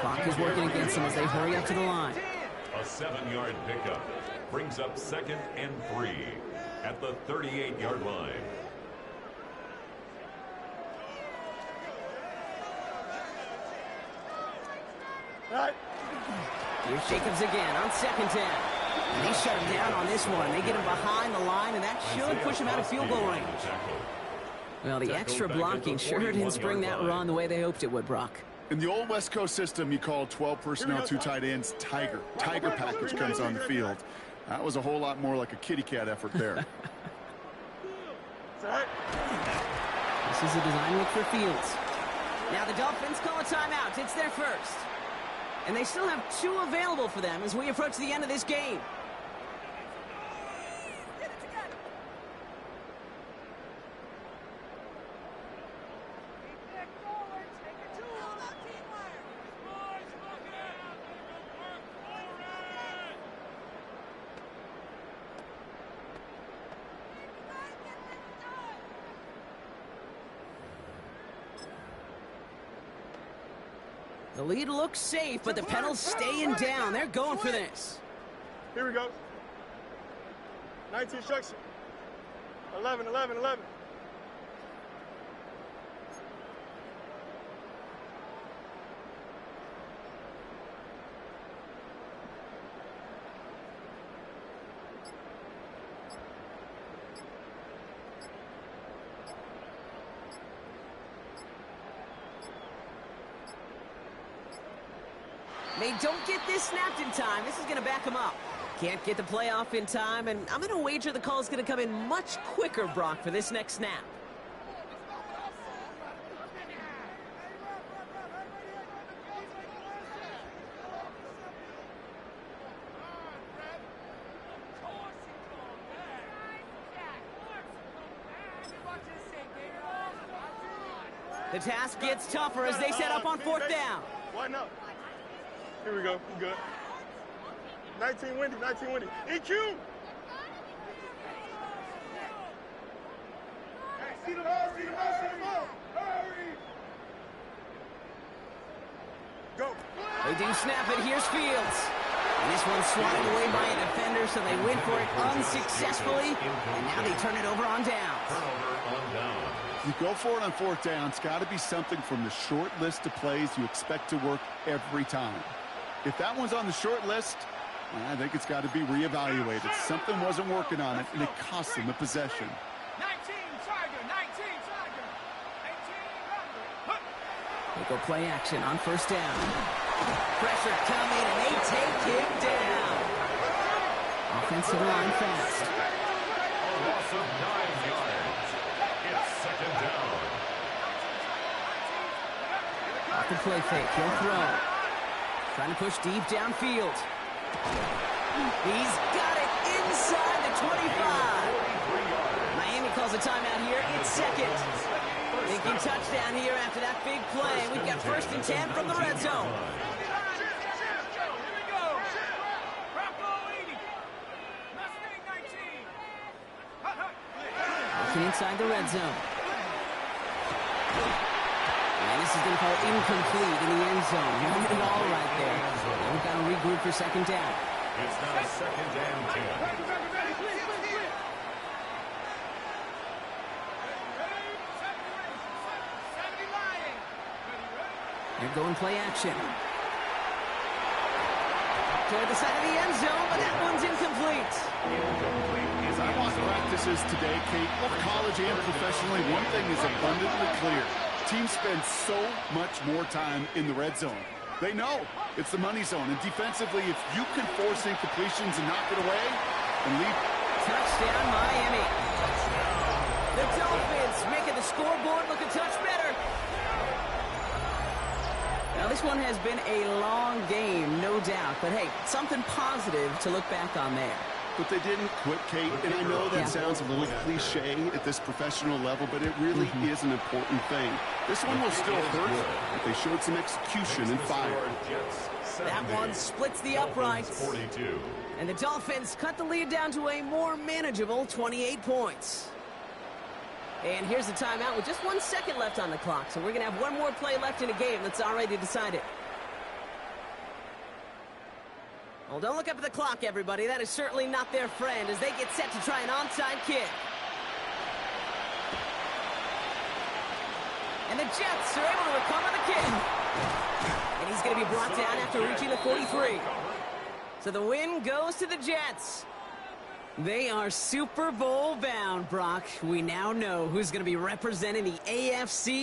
Clock is working against them as they hurry up to the line. A 7-yard pickup brings up 2nd and 3 at the 38-yard line. Here's Jacobs again on 2nd down. And they shut him down on this one. They get him behind the line, and that should push him out of field goal range. Well, the extra blocking sure didn't spring that run the way they hoped it would, Brock. In the old West Coast system, you call 12 personnel, 2 tight ends, Tiger. Tiger package comes on the field. That was a whole lot more like a kitty cat effort there. This is a design look for Fields. Now the Dolphins call a timeout. It's their first. And they still have 2 available for them as we approach the end of this game. The lead looks safe, but the Pedals staying down. They're going for this. Here we go. 19 structure. 11, 11, 11. They don't get this snapped in time. This is going to back them up. Can't get the playoff in time, and I'm going to wager the call is going to come in much quicker, Brock, for this next snap. The task gets tougher as they set up on 4th down. Why not? Here we go. We good. 19 windy, 19 windy. EQ! Hey, see the ball, see the ball, see the ball. Hurry! Go. They do snap it. Here's Fields. And this one's swatted away by a defender, so they went for it unsuccessfully. And now they turn it over on downs. Turnover on downs. You go for it on 4th down. It's got to be something from the short list of plays you expect to work every time. If that one's on the short list, I think it's got to be reevaluated. Something wasn't working on it, and it cost them the possession. 19 Tiger, 19 Tiger, 18 They go play action on 1st down. Pressure coming, and they take him down. Offensive line fast. A loss of 9 yards. It's 2nd down. Off the play fake, he'll throw. Trying to push deep downfield. He's got it inside the 25. Miami calls a timeout here. It's 2nd. Thinking touchdown here after that big play. We've got 1st and 10 from the red zone. Working inside the red zone. And this is going to fall incomplete in the end zone. You did it all right there. Now we've got to regroup for second down. It's now second and 10. They're going play action. Toward the side of the end zone, but that one's incomplete. As I watch practices today, Kate, both college and professionally, one thing is abundantly clear. Teams spend so much more time in the red zone. They know it's the money zone, and defensively, if you can force incompletions and knock it away and leave. Touchdown, Miami. The Dolphins making the scoreboard look a touch better. Now, this one has been a long game, no doubt. But, hey, something positive to look back on there. But they didn't quit, Kate, and I know that sounds a little cliche at this professional level, but it really is an important thing. This one will still hurt, but they showed some execution and fire. That one splits the uprights. 42. And the Dolphins cut the lead down to a more manageable 28 points. And here's the timeout with just 1 second left on the clock. So we're going to have one more play left in a game that's already decided. Well, don't look up at the clock, everybody. That is certainly not their friend as they get set to try an onside kick. And the Jets are able to recover the kick. And he's going to be brought down after reaching the 43. So the win goes to the Jets. They are Super Bowl bound, Brock. We now know who's going to be representing the AFC.